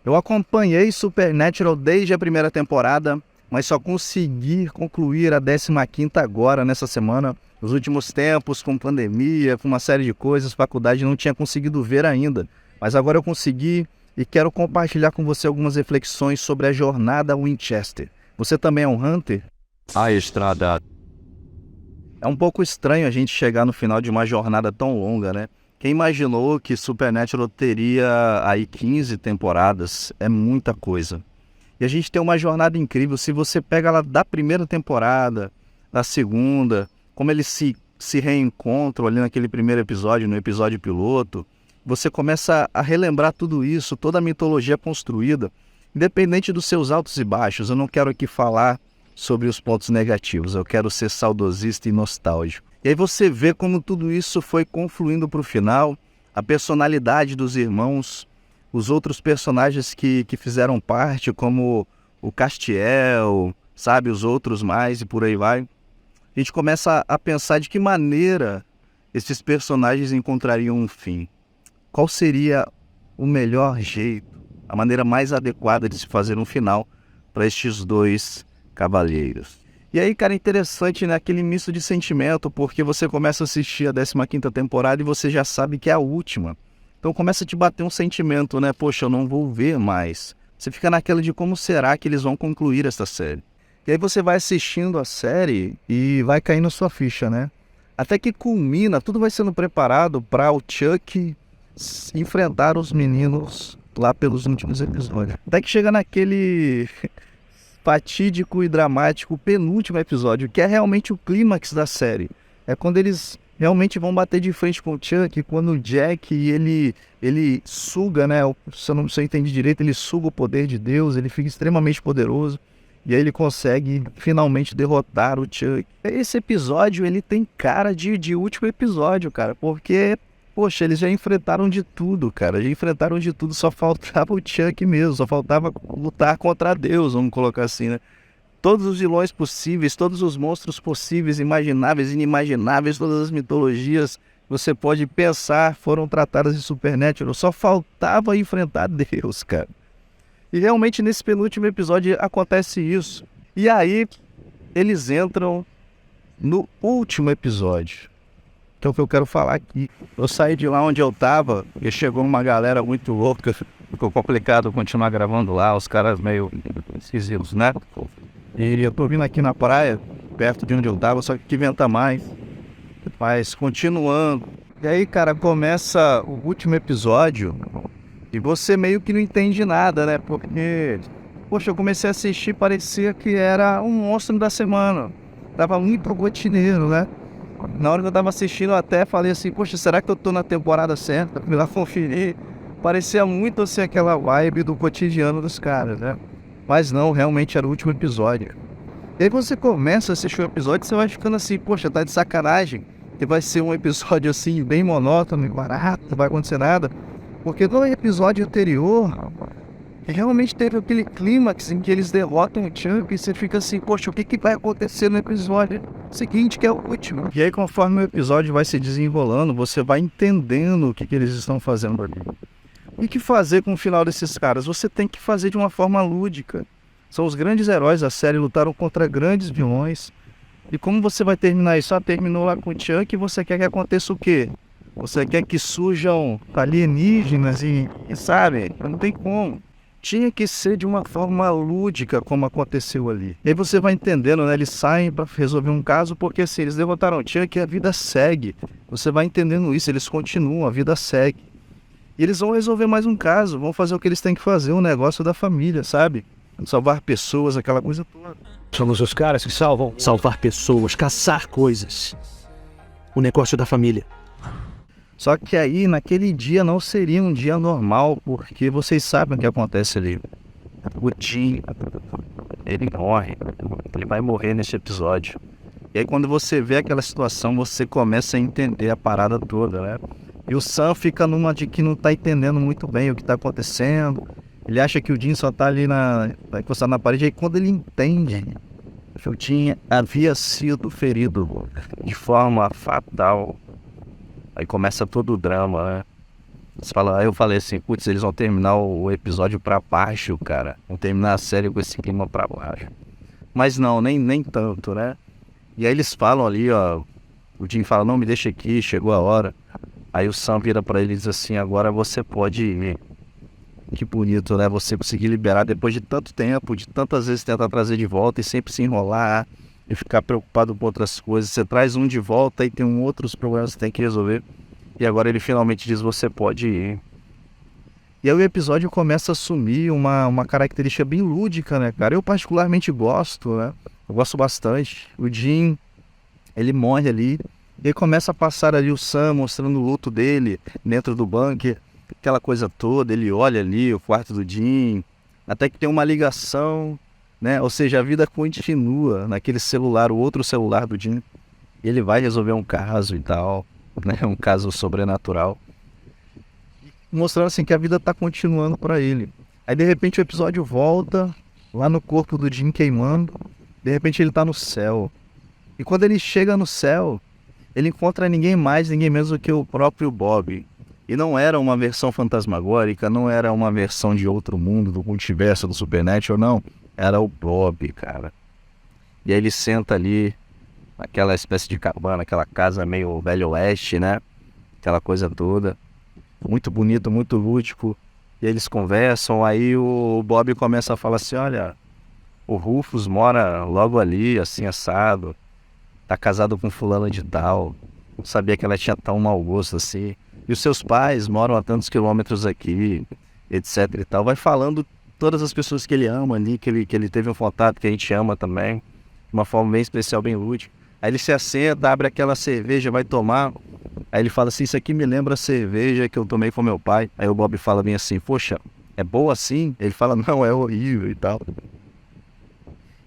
Eu acompanhei Supernatural desde a primeira temporada, mas só consegui concluir a 15ª agora, nessa semana. Nos últimos tempos, com pandemia, com uma série de coisas, faculdade, não tinha conseguido ver ainda. Mas agora eu consegui e quero compartilhar com você algumas reflexões sobre a jornada Winchester. Você também é um Hunter? A estrada. É um pouco estranho a gente chegar no final de uma jornada tão longa, né? Quem imaginou que Supernatural teria aí 15 temporadas? É muita coisa. E a gente tem uma jornada incrível. Se você pega ela da primeira temporada, da segunda, como eles se reencontram ali naquele primeiro episódio, no episódio piloto, você começa a relembrar tudo isso, toda a mitologia construída, independente dos seus altos e baixos. Eu não quero aqui falar sobre os pontos negativos, eu quero ser saudosista e nostálgico. E aí você vê como tudo isso foi confluindo para o final, a personalidade dos irmãos, os outros personagens que fizeram parte, como o Castiel, sabe, os outros mais e por aí vai. A gente começa a pensar de que maneira esses personagens encontrariam um fim. Qual seria o melhor jeito, a maneira mais adequada de se fazer um final para estes dois cavaleiros. E aí, cara, interessante, né? Aquele misto de sentimento, porque você começa a assistir a 15ª temporada e você já sabe que é a última. Então começa a te bater um sentimento, né? Poxa, eu não vou ver mais. Você fica naquela de como será que eles vão concluir essa série. E aí você vai assistindo a série e vai caindo a sua ficha, né? Até que culmina, tudo vai sendo preparado para o Chuck enfrentar os meninos lá pelos últimos episódios. Até que chega naquele fatídico e dramático penúltimo episódio, que é realmente o clímax da série. É quando eles realmente vão bater de frente com o Chuck, quando o Jack, ele suga, né? Se eu entendi direito, ele suga o poder de Deus, ele fica extremamente poderoso. E aí ele consegue finalmente derrotar o Chuck. Esse episódio, ele tem cara de último episódio, cara, porque, poxa, eles já enfrentaram de tudo, cara. Já enfrentaram de tudo, só faltava o Chuck mesmo, só faltava lutar contra Deus, vamos colocar assim, né? Todos os vilões possíveis, todos os monstros possíveis, imagináveis, inimagináveis, todas as mitologias que você pode pensar foram tratadas em Supernatural. Só faltava enfrentar Deus, cara. E realmente nesse penúltimo episódio acontece isso. E aí eles entram no último episódio. Então, o que eu quero falar aqui. Eu saí de lá onde eu tava, e chegou uma galera muito louca. Ficou complicado continuar gravando lá, os caras meio esquisitos, né? E eu tô vindo aqui na praia, perto de onde eu tava, só que aqui venta mais. Mas continuando. E aí, cara, começa o último episódio e você meio que não entende nada, né? Porque, poxa, eu comecei a assistir, parecia que era um monstro da semana. Tava muito rotineiro, né? Na hora que eu tava assistindo, eu até falei assim, poxa, será que eu tô na temporada certa? Fui lá conferir. Parecia muito assim aquela vibe do cotidiano dos caras, né? Mas não, realmente era o último episódio. E aí você começa a assistir o episódio e você vai ficando assim, poxa, tá de sacanagem. Que vai ser um episódio assim, bem monótono, barato, não vai acontecer nada. Porque no episódio anterior, realmente teve aquele clímax em que eles derrotam o Chuck e você fica assim, poxa, o que vai acontecer no episódio seguinte, que é o último? E aí, conforme o episódio vai se desenrolando, você vai entendendo o que eles estão fazendo ali. E o que fazer com o final desses caras? Você tem que fazer de uma forma lúdica. São os grandes heróis da série, lutaram contra grandes vilões. E como você vai terminar isso? Terminou lá com o Chuck e você quer que aconteça o quê? Você quer que surjam alienígenas e sabe? Não tem como. Tinha que ser de uma forma lúdica, como aconteceu ali. E aí você vai entendendo, né? Eles saem para resolver um caso, porque assim, eles derrotaram o Chuck e a vida segue. Você vai entendendo isso, eles continuam, a vida segue. E eles vão resolver mais um caso, vão fazer o que eles têm que fazer, um negócio da família, sabe? Salvar pessoas, aquela coisa toda. Somos os caras que salvar pessoas, caçar coisas. O negócio da família. Só que aí, naquele dia, não seria um dia normal, porque vocês sabem o que acontece ali. O Jim, ele morre. Ele vai morrer nesse episódio. E aí, quando você vê aquela situação, você começa a entender a parada toda, né? E o Sam fica numa de que não tá entendendo muito bem o que tá acontecendo. Ele acha que o Jim só tá ali encostado na parede. E aí, quando ele entende que o Jim havia sido ferido de forma fatal, aí começa todo o drama, né? Aí eu falei assim, putz, eles vão terminar o episódio pra baixo, cara. Vão terminar a série com esse clima pra baixo. Mas não, nem tanto, né? E aí eles falam ali, ó. O Jim fala, não, me deixa aqui, chegou a hora. Aí o Sam vira pra ele e diz assim, agora você pode ir. Que bonito, né? Você conseguir liberar depois de tanto tempo, de tantas vezes tentar trazer de volta e sempre se enrolar e ficar preocupado com outras coisas. Você traz um de volta e tem outros problemas que você tem que resolver. E agora ele finalmente diz, você pode ir. E aí o episódio começa a assumir uma característica bem lúdica, né, cara? Eu particularmente gosto, né? Eu gosto bastante. O Jim, ele morre ali. E aí começa a passar ali o Sam mostrando o luto dele dentro do bunker. Aquela coisa toda, ele olha ali o quarto do Jim, até que tem uma ligação, né? Ou seja, a vida continua naquele celular, o outro celular do Jim. Ele vai resolver um caso e tal, né? Um caso sobrenatural. Mostrando assim que a vida tá continuando para ele. Aí de repente o episódio volta, lá no corpo do Jim queimando, de repente ele tá no céu. E quando ele chega no céu, ele encontra ninguém mais, ninguém menos do que o próprio Bob. E não era uma versão fantasmagórica, não era uma versão de outro mundo, do multiverso, do Supernatural, não. Era o Bob, cara. E aí ele senta ali, naquela espécie de cabana, aquela casa meio Velho Oeste, né? Aquela coisa toda. Muito bonito, muito lúdico. E aí eles conversam, aí o Bob começa a falar assim, olha, o Rufus mora logo ali, assim, assado. Tá casado com fulana de tal. Não sabia que ela tinha tão mau gosto assim. E os seus pais moram a tantos quilômetros aqui, etc e tal. Vai falando todas as pessoas que ele ama ali, que ele teve um contato, que a gente ama também. De uma forma bem especial, bem lúdica. Aí ele se assenta, abre aquela cerveja, vai tomar. Aí ele fala assim, isso aqui me lembra a cerveja que eu tomei com meu pai. Aí o Bob fala bem assim, poxa, é boa assim? Ele fala, não, é horrível e tal.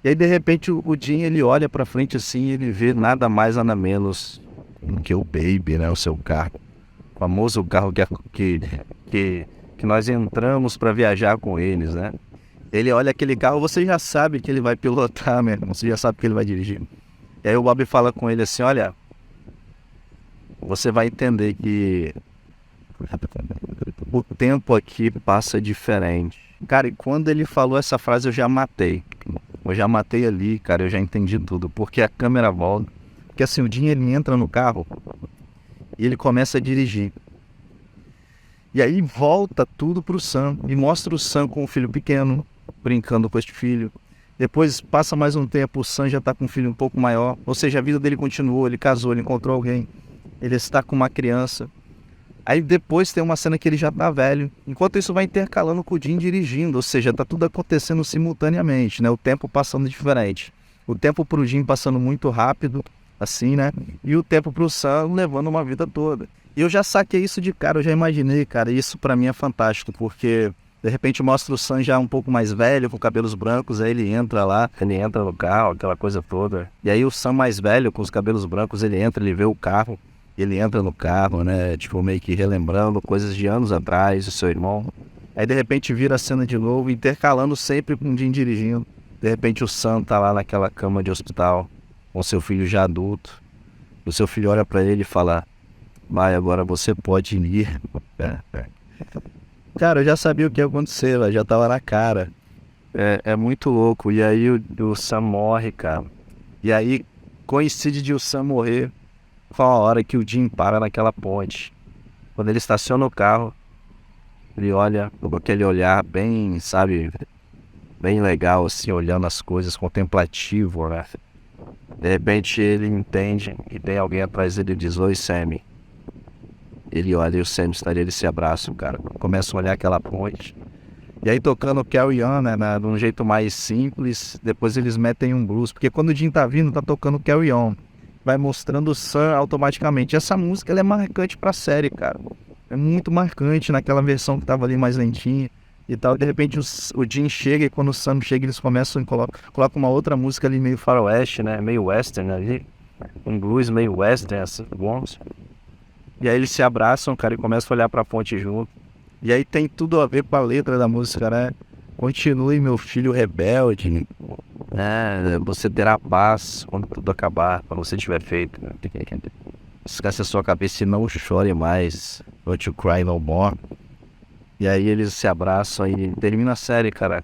E aí de repente o Jim, ele olha pra frente assim e ele vê nada mais, nada menos do que o Baby, né, o seu carro. O famoso carro que nós entramos para viajar com eles, né? Ele olha aquele carro, você já sabe que ele vai pilotar mesmo, você já sabe que ele vai dirigir. E aí o Bob fala com ele assim, olha, você vai entender que o tempo aqui passa diferente. Cara, e quando ele falou essa frase eu já matei. Eu já matei ali, cara, eu já entendi tudo. Porque a câmera volta. Porque assim, o Jim, ele entra no carro e ele começa a dirigir. E aí volta tudo pro Sam. E mostra o Sam com o filho pequeno, brincando com este filho. Depois passa mais um tempo, o Sam já tá com um filho um pouco maior. Ou seja, a vida dele continuou, ele casou, ele encontrou alguém. Ele está com uma criança. Aí depois tem uma cena que ele já tá velho. Enquanto isso vai intercalando com o Jim dirigindo. Ou seja, tá tudo acontecendo simultaneamente, né? O tempo passando diferente. O tempo pro Jim passando muito rápido, assim, né? E o tempo pro Sam levando uma vida toda. E eu já saquei isso de cara, eu já imaginei, cara. E isso pra mim é fantástico, porque de repente mostra o Sam já um pouco mais velho, com cabelos brancos. Aí ele entra lá, ele entra no carro, aquela coisa toda. E aí o Sam mais velho, com os cabelos brancos, ele entra, ele vê o carro. Ele entra no carro, né, tipo meio que relembrando coisas de anos atrás, o seu irmão. Aí de repente vira a cena de novo, intercalando sempre com o Jim dirigindo. De repente o Sam tá lá naquela cama de hospital, com seu filho já adulto. O seu filho olha pra ele e fala, vai, agora você pode ir. Cara, eu já sabia o que ia acontecer, já tava na cara. É muito louco. E aí o Sam morre, cara. E aí coincide de o Sam morrer com a hora que o Jim para naquela ponte. Quando ele estaciona o carro, ele olha com aquele olhar bem, sabe, bem legal, assim, olhando as coisas, contemplativo, né? De repente ele entende que tem alguém atrás dele e diz, oi, Sammy. Ele olha e o Sammy está ali, eles se abraçam, cara. Começam a olhar aquela ponte. E aí tocando Carry On, né, de um jeito mais simples, depois eles metem um blues, porque quando o Jim tá vindo, tá tocando Carry On. Vai mostrando o Sam automaticamente. Essa música ela é marcante pra série, cara. É muito marcante naquela versão que tava ali mais lentinha e tal. De repente o Jim chega e quando o Sam chega eles começam a colocar uma outra música ali meio faroeste, né? Meio western ali. Um blues meio western, assim, bons. E aí eles se abraçam, cara, e começam a olhar pra ponte junto. E aí tem tudo a ver com a letra da música, né? Continue, meu filho rebelde. Você terá paz quando tudo acabar, quando você tiver feito. Esquece a sua cabeça e não chore mais. Don't You Cry No More. E aí eles se abraçam e termina a série, cara.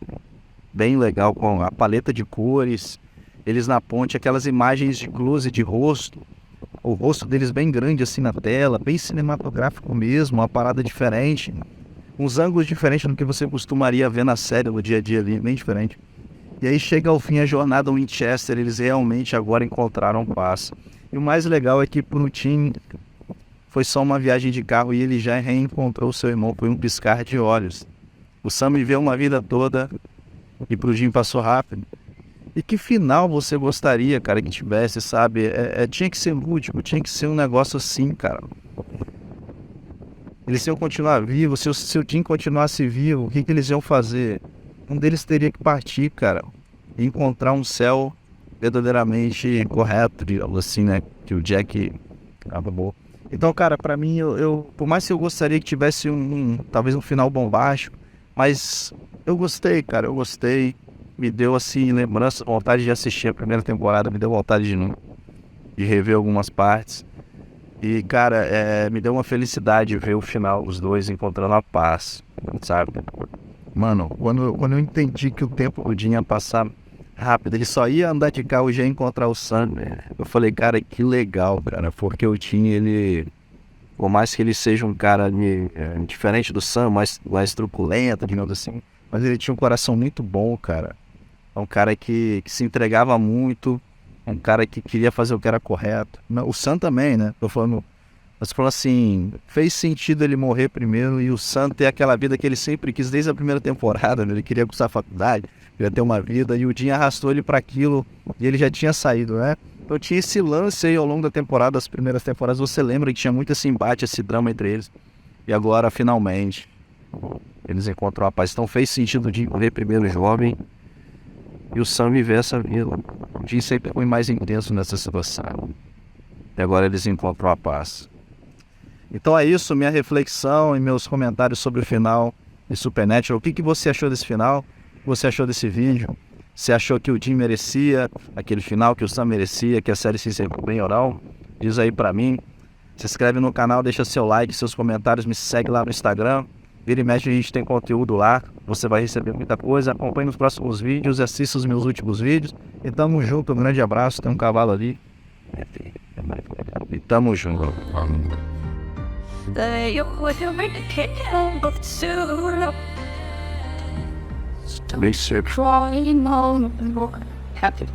Bem legal, com a paleta de cores, eles na ponte, aquelas imagens de close de rosto, o rosto deles bem grande assim na tela, bem cinematográfico mesmo, uma parada diferente, uns ângulos diferentes do que você costumaria ver na série no dia a dia ali, bem diferente. E aí chega ao fim a jornada Winchester, eles realmente agora encontraram paz. E o mais legal é que pro Tim foi só uma viagem de carro e ele já reencontrou seu irmão, foi um piscar de olhos. O Sam viveu uma vida toda e pro Jim passou rápido. E que final você gostaria, cara, que tivesse, sabe? Tinha que ser lúdico, tinha que ser um negócio assim, cara. Eles iam continuar vivos, se o Jim continuasse vivo, o que eles iam fazer? Um deles teria que partir, cara, e encontrar um céu verdadeiramente correto, digamos assim, né? Que o Jack acabou. Então, cara, pra mim, eu por mais que eu gostaria que tivesse talvez um final bombástico, mas eu gostei, cara, eu gostei. Me deu, assim, lembrança, vontade de assistir a primeira temporada, me deu vontade de rever algumas partes. E, cara, me deu uma felicidade ver o final, os dois encontrando a paz, sabe? Mano, quando eu entendi que o tempo do Jim ia passar rápido, ele só ia andar de carro e já ia encontrar o Sam, eu falei, cara, que legal, cara, porque o Jim, ele, por mais que ele seja um cara diferente do Sam, mais truculento, digamos assim, mas ele tinha um coração muito bom, cara. É um cara que se entregava muito, um cara que queria fazer o que era correto. O Sam também, né? Tô falando, você falou assim, fez sentido ele morrer primeiro e o Sam ter aquela vida que ele sempre quis desde a primeira temporada, né? Ele queria cursar a faculdade, queria ter uma vida, e o Jim arrastou ele para aquilo e ele já tinha saído, né? Então tinha esse lance aí ao longo da temporada, das primeiras temporadas, você lembra que tinha muito esse embate, esse drama entre eles. E agora, finalmente, eles encontram a paz. Então fez sentido o Jim morrer primeiro jovem e o Sam viver essa vida. O Jim sempre foi mais intenso nessa situação. E agora eles encontram a paz. Então é isso, minha reflexão e meus comentários sobre o final de Supernatural. O que você achou desse final? O que você achou desse vídeo? Você achou que o Jim merecia aquele final, que o Sam merecia, que a série se encerrou bem ou não? Diz aí pra mim. Se inscreve no canal, deixa seu like, seus comentários, me segue lá no Instagram. Vira e mexe, a gente tem conteúdo lá, você vai receber muita coisa. Acompanhe nos próximos vídeos, assista os meus últimos vídeos. E tamo junto, um grande abraço, tem um cavalo ali. E tamo junto. Happy